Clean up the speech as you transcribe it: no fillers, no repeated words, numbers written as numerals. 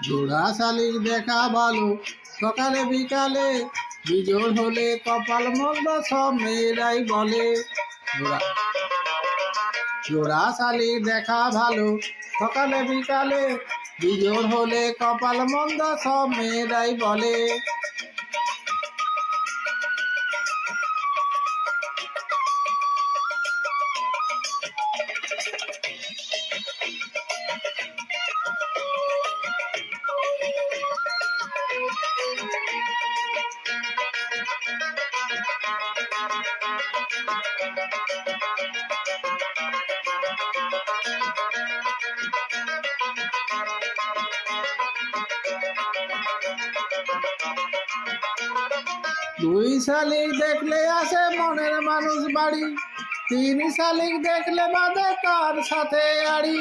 জোড়া শালিক দেখা ভালো সকালে বিকালে, বিজোড় হলে কপাল মন্দ সব মেয়েরাই বলে। জোড়া শালিক দেখা ভালো সকালে বিকালে, বিজোড় হলে কপাল মন্দ সব মেয়েরাই বলে। দুই শালিক দেখলে আসে মনের মানুষ বাড়ি, তিন শালিক দেখলে বাঁধে তার সাথে আড়ি।